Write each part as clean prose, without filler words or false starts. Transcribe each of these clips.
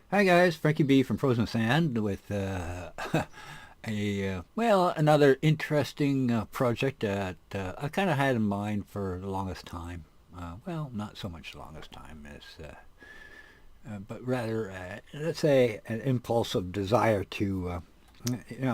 Hi guys, Frankie B from Frozen Sand with another interesting project that I kind of had in mind for the longest time. Not so much the longest time as, but rather, let's say, an impulsive desire to,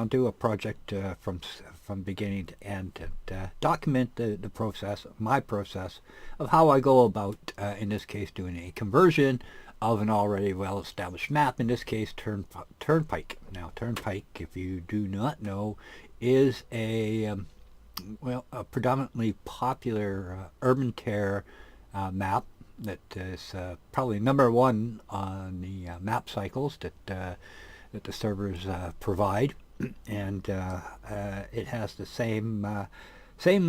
do a project from beginning to end and document the process, my process of how I go about, in this case, doing a conversion of an already well-established map. In this case, Turnpike. Now, Turnpike, if you do not know, is a predominantly popular urban terror map that is probably number one on the map cycles that the servers provide, and it has the same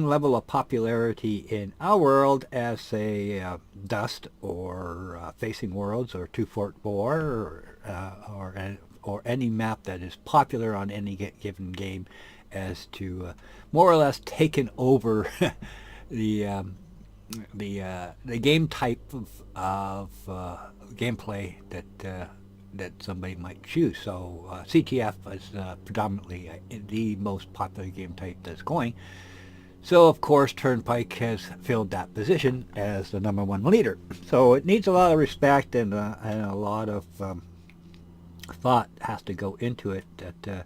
level of popularity in our world as, say, Dust or Facing Worlds or Two Fort War or any map that is popular on any given game, as to more or less taken over the the game type of gameplay that somebody might choose. So CTF is predominantly the most popular game type that's going. So of course Turnpike has filled that position as the number one leader. So it needs a lot of respect and a lot of thought has to go into it that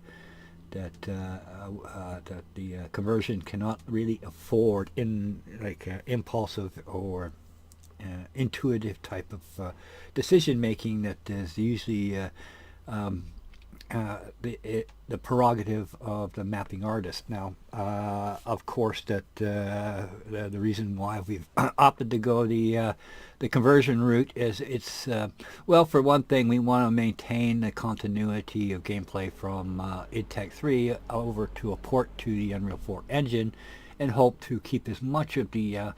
the conversion cannot really afford in like impulsive or intuitive type of decision making that is usually um, the prerogative of the mapping artist. Now, of course, that the reason why we've opted to go the conversion route is well, for one thing, we want to maintain the continuity of gameplay from id Tech 3 over to a port to the Unreal 4 engine, and hope to keep as much of the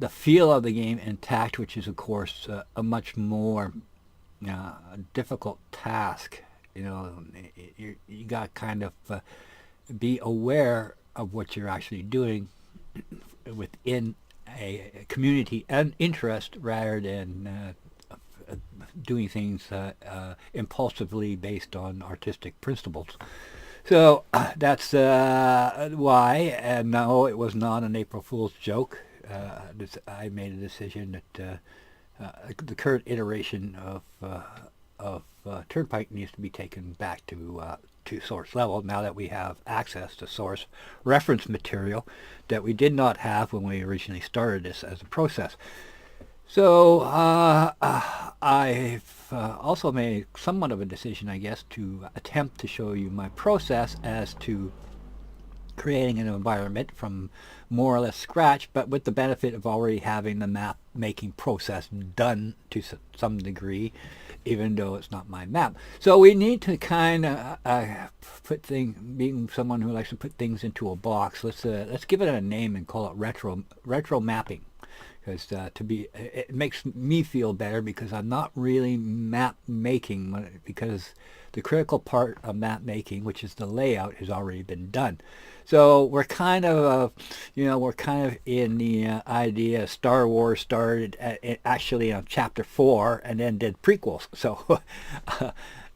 feel of the game intact, which is of course a much more difficult task. You got to kind of be aware of what you're actually doing within a community and interest, rather than doing things impulsively based on artistic principles. So that's why, and no, it was not an April Fool's joke. I made a decision that the current iteration of Turnpike needs to be taken back to source level, now that we have access to source reference material that we did not have when we originally started this as a process. So I've also made somewhat of a decision, I guess, to attempt to show you my process as to creating an environment from more or less scratch, but with the benefit of already having the map making process done to some degree, even though it's not my map. So we need to kind of put things. Being someone who likes to put things into a box, let's give it a name and call it retro mapping. Because it makes me feel better, because I'm not really map making, because the critical part of map making, which is the layout, has already been done. So we're kind of in the idea Star Wars started actually on chapter 4 and then did prequels. So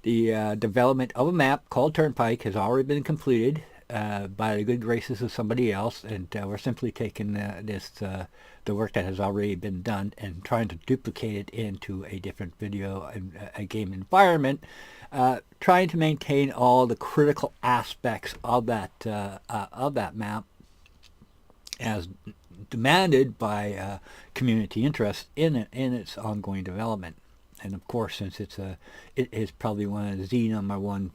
the development of a map called Turnpike has already been completed by the good graces of somebody else, and we're simply taking the work that has already been done and trying to duplicate it into a different video and a game environment, trying to maintain all the critical aspects of that map as demanded by community interest in its ongoing development. And of course, since it is probably one of the number one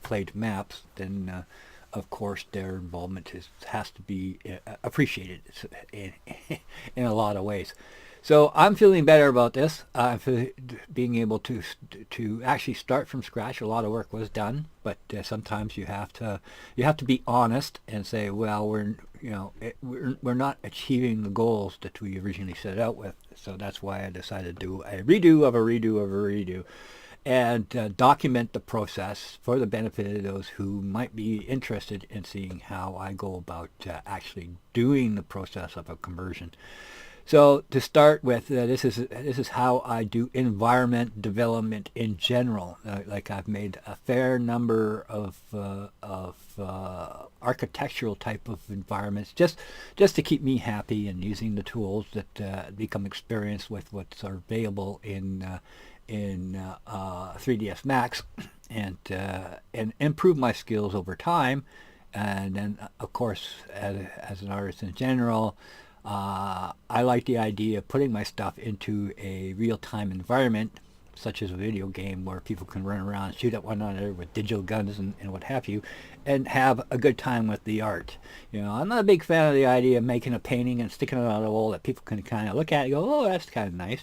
played maps, then of course their involvement has to be appreciated in, in a lot of ways. So I'm feeling better about this. Being able to actually start from scratch. A lot of work was done, but sometimes you have to be honest and say, well, we're not achieving the goals that we originally set out with. So that's why I decided to do a redo of a redo of a redo, and document the process for the benefit of those who might be interested in seeing how I go about actually doing the process of a conversion. So to start with, this is how I do environment development in general. Like I've made a fair number of architectural type of environments, just to keep me happy, and using the tools that become experienced with what's available in 3ds Max, and improve my skills over time. And then, of course, as an artist in general, I like the idea of putting my stuff into a real-time environment, such as a video game where people can run around and shoot at one another with digital guns and what have you, and have a good time with the art. I'm not a big fan of the idea of making a painting and sticking it on the wall that people can kind of look at and go, oh, that's kind of nice.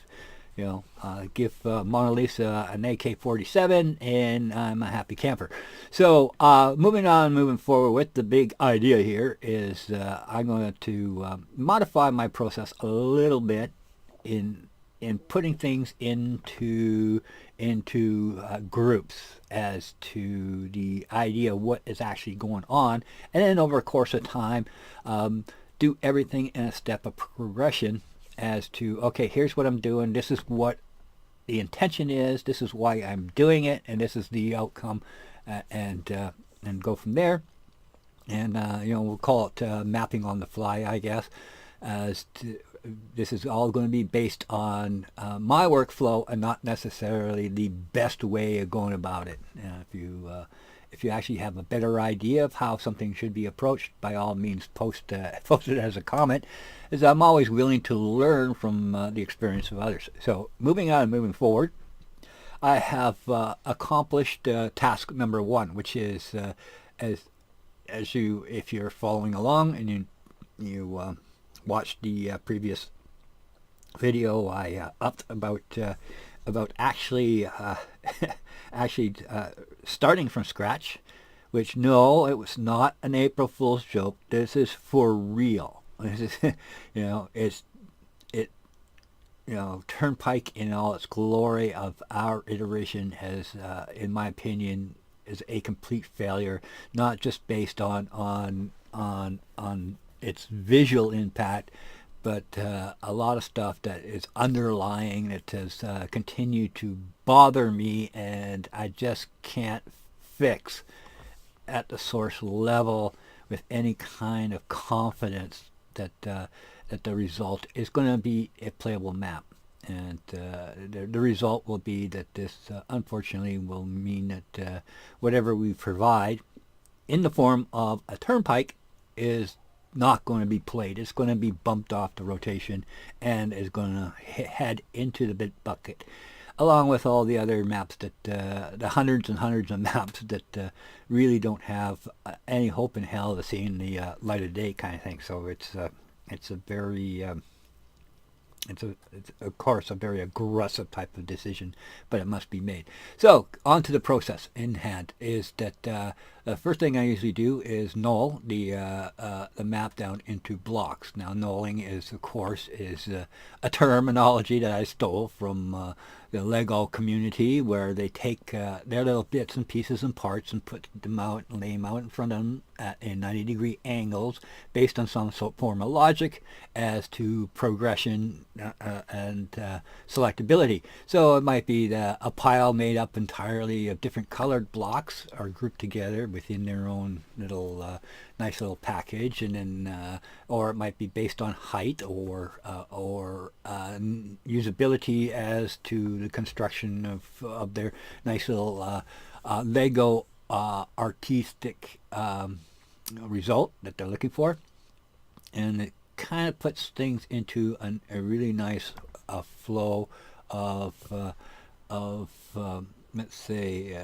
Give Mona Lisa an AK-47, and I'm a happy camper. So moving forward with the big idea here is I'm going to modify my process a little bit in putting things into groups as to the idea of what is actually going on, and then over a course of time, do everything in a step of progression as to, okay, here's what I'm doing, this is what the intention is, this is why I'm doing it, and this is the outcome, and go from there. And we'll call it mapping on the fly, I guess, as to, this is all going to be based on my workflow, and not necessarily the best way of going about it. If you actually have a better idea of how something should be approached, by all means post it as a comment, as I'm always willing to learn from the experience of others. So moving forward, I have accomplished task number 1, which is as you, if you're following along and you watched the previous video, I upped about actually starting from scratch, which, no, it was not an April Fool's joke. This is for real. This is, Turnpike in all its glory of our iteration has, in my opinion, is a complete failure, not just based on its visual impact, but a lot of stuff that is underlying that has continued to bother me, and I just can't fix at the source level with any kind of confidence that the result is going to be a playable map. And the result will be that this, unfortunately, will mean that whatever we provide in the form of a turnpike is not going to be played. It's going to be bumped off the rotation and is going to head into the bit bucket, along with all the other maps that the hundreds and hundreds of maps that really don't have any hope in hell of seeing the light of day, kind of thing. So it's a very it's of course a very aggressive type of decision, but it must be made. So on to the process in hand is that the first thing I usually do is null the map down into blocks. Now, knolling is, of course, a terminology that I stole from the Lego community, where they take their little bits and pieces and parts and put them out and lay them out in front of them at 90-degree angles based on some form of logic as to progression and selectability. So it might be a pile made up entirely of different colored blocks are grouped together within their own little nice little package, and then or it might be based on height or usability as to the construction of their nice little Lego artistic result that they're looking for. And it kind of puts things into a really nice flow of let's say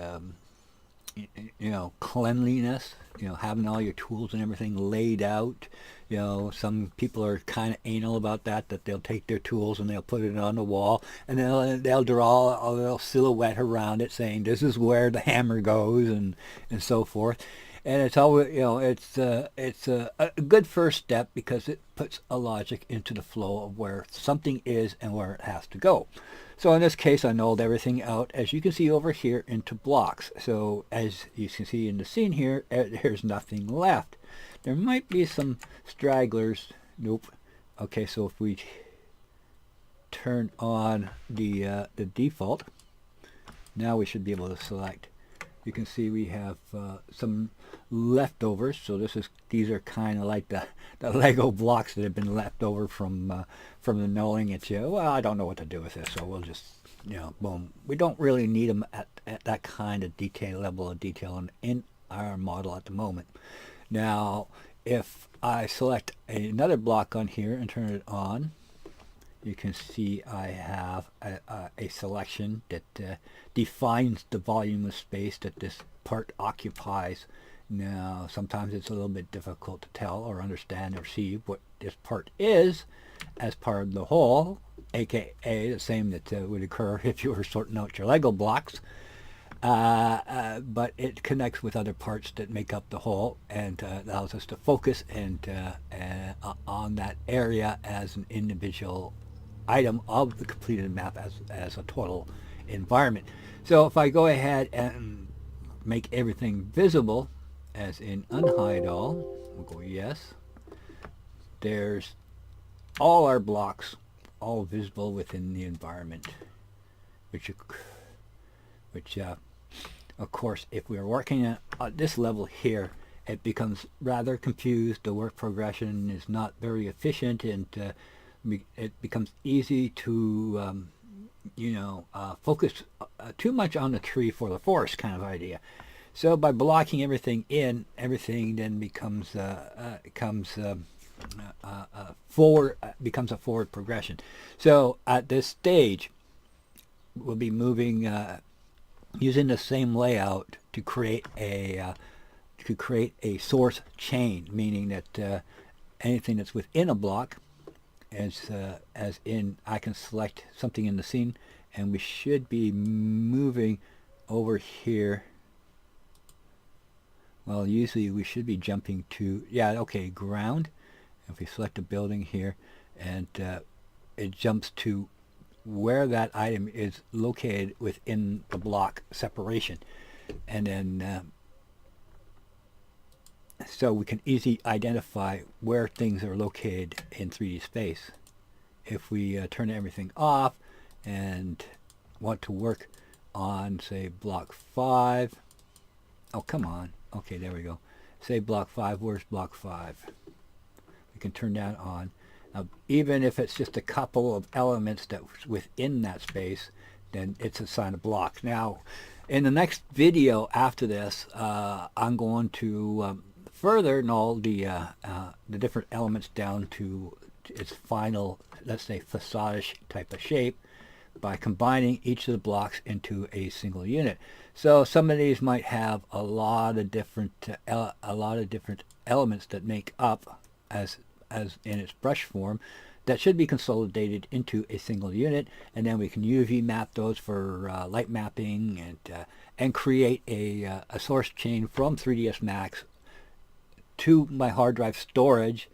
cleanliness, having all your tools and everything laid out. Some people are kind of anal about that they'll take their tools and they'll put it on the wall, and they'll draw a little silhouette around it saying this is where the hammer goes, and so forth. And it's always, it's a good first step, because it puts a logic into the flow of where something is and where it has to go. So in this case, I nulled everything out, as you can see over here, into blocks. So as you can see in the scene here, there's nothing left. There might be some stragglers. Nope. Okay, so if we turn on the default, now we should be able to select. You can see we have some leftovers. So these are kind of like the Lego blocks that have been left over from the Knolling. It's well, I don't know what to do with this, so we'll just boom. We don't really need them at that kind of level of detail in our model at the moment. Now, if I select another block on here and turn it on, you can see I have a selection that defines the volume of space that this part occupies. Now, sometimes it's a little bit difficult to tell or understand or see what this part is as part of the whole, aka the same that would occur if you were sorting out your Lego blocks. But it connects with other parts that make up the whole and allows us to focus on that area as an individual item of the completed map as a total environment. So if I go ahead and make everything visible, as in unhide all, we'll go yes. There's all our blocks all visible within the environment, which of course, if we're working at this level here, it becomes rather confused. The work progression is not very efficient, and it becomes easy to focus too much on the tree for the forest kind of idea. So by blocking everything in, everything then becomes a forward progression. So at this stage, we'll be moving using the same layout to create a source chain, meaning that anything that's within a block, as in I can select something in the scene, and we should be moving over here. Well, usually we should be jumping to ground. If we select a building here, and it jumps to where that item is located within the block separation, and then so we can easily identify where things are located in 3D space. If we turn everything off and want to work on, say, block 5. Oh, come on. Okay, there we go. Say block 5. Where's block 5? We can turn that on. Now, even if it's just a couple of elements that's within that space, then it's assigned a block. Now, in the next video after this, I'm going to further null the different elements down to its final, let's say, facade-ish type of shape by combining each of the blocks into a single unit. So some of these might have a lot of different elements that make up as in its brush form that should be consolidated into a single unit, and then we can UV map those for light mapping and create a source chain from 3ds Max to my hard drive storage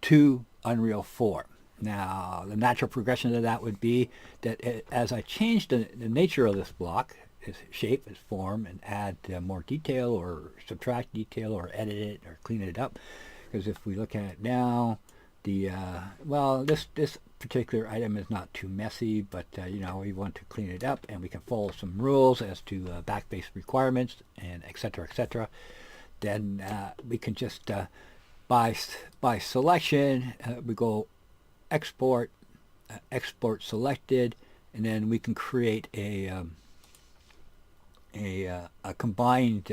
to Unreal 4. Now, the natural progression of that would be that as I change the nature of this block, its shape, its form, and add more detail or subtract detail or edit it or clean it up, because if we look at it now, this particular item is not too messy, but we want to clean it up, and we can follow some rules as to backbase requirements and etc. Then we can just by selection we go export selected, and then we can create a combined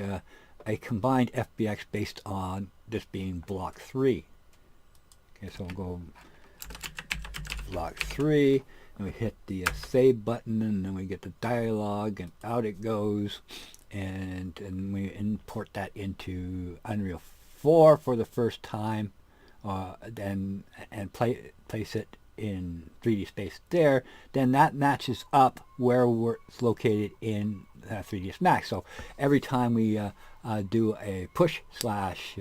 FBX based on this being block 3. Okay, so we'll go block 3, and we hit the save button, and then we get the dialog, and out it goes, and we import that into Unreal 4 for the first time, and place it in 3D space there. Then that matches up where it's located in 3ds Max. So every time we do a push slash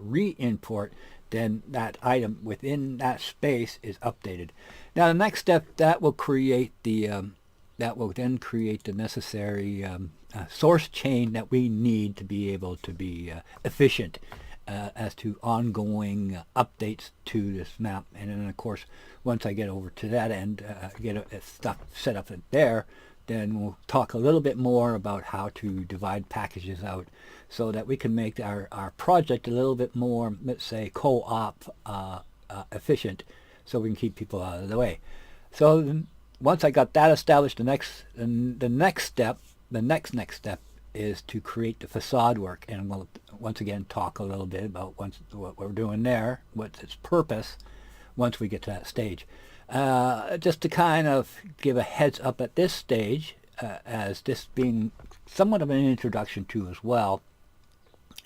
re-import, then that item within that space is updated. Now the next step, that will create the necessary source chain that we need to be able to be efficient as to ongoing updates to this map. And then of course, once I get over to that end, get stuff set up there, then we'll talk a little bit more about how to divide packages out so that we can make our project a little bit more, let's say, co-op efficient, so we can keep people out of the way. So once I got that established, the next step is to create the facade work, and we'll once again talk a little bit about what we're doing there, what's its purpose once we get to that stage. Just to kind of give a heads up at this stage, as this being somewhat of an introduction to as well,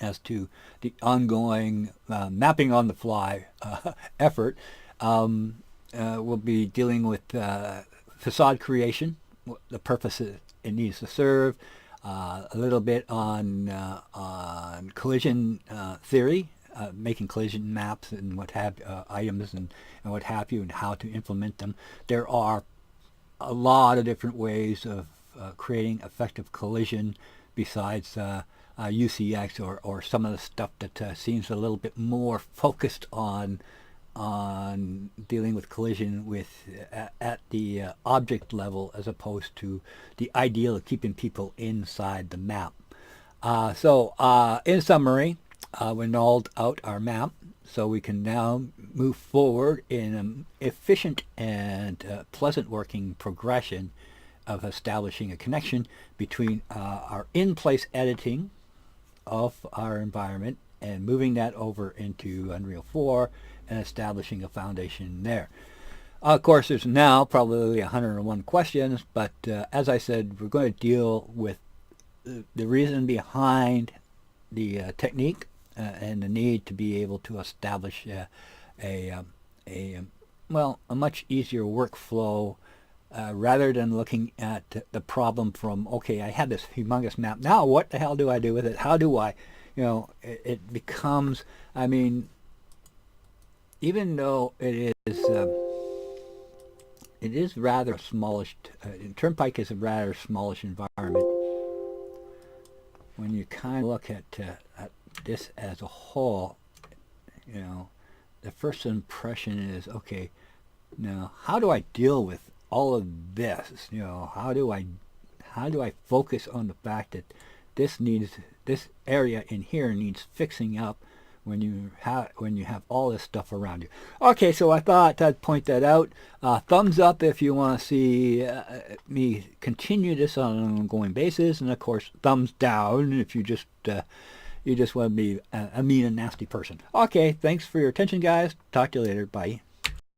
as to the ongoing mapping on the fly effort. We'll be dealing with facade creation, the purpose it needs to serve, a little bit on collision theory, making collision maps and what have items and what have you, and how to implement them. There are a lot of different ways of creating effective collision besides UCX or some of the stuff that seems a little bit more focused on dealing with collision with at the object level, as opposed to the ideal of keeping people inside the map. So in summary, we nulled out our map, so we can now move forward in an efficient and pleasant working progression of establishing a connection between our in-place editing of our environment and moving that over into Unreal 4 and establishing a foundation there. Of course, there's now probably 101 questions, but as I said, we're going to deal with the reason behind the technique and the need to be able to establish a much easier workflow, rather than looking at the problem from, okay, I have this humongous map, now what the hell do I do with it? How do I, it becomes, I mean, even though it is rather smallish, Turnpike is a rather smallish environment. When you kind of look at this as a whole, the first impression is, okay, now how do I deal with all of this? How do I focus on the fact that this area in here needs fixing up when you have all this stuff around you. Okay, so I thought I'd point that out. Thumbs up if you want to see me continue this on an ongoing basis, and of course thumbs down if you just want to be a mean and nasty person. Okay, thanks for your attention, guys. Talk to you later. Bye.